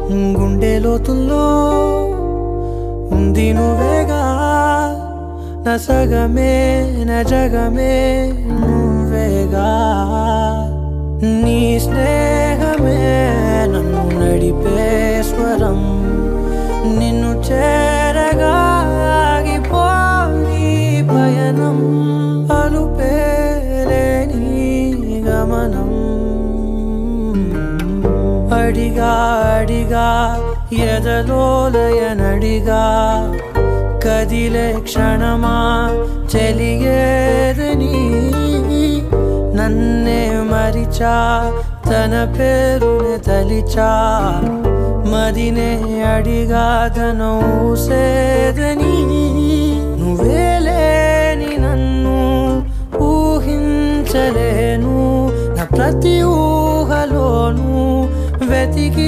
గుండె లోతుల్లో ఉంది నువ్వేగా నా సగమే నా జగమే నువ్వేగా నీ స్నేహమే నన్ను నడిపే స్వరం నిన్ను చేరగా ఆగిపోని పయనం అలుపేలేని గమనం అడిగా అడిగా ఎదలోలయనడిగా కదిలే క్షణమా చెలియేదని నన్నే మరిచా తన పేరునే తలిచా మదినే అడిగా తన ఊసేదని నువ్వే లేని నన్ను ఊహించలేను నా ప్రతి ఊహలోను వెతికి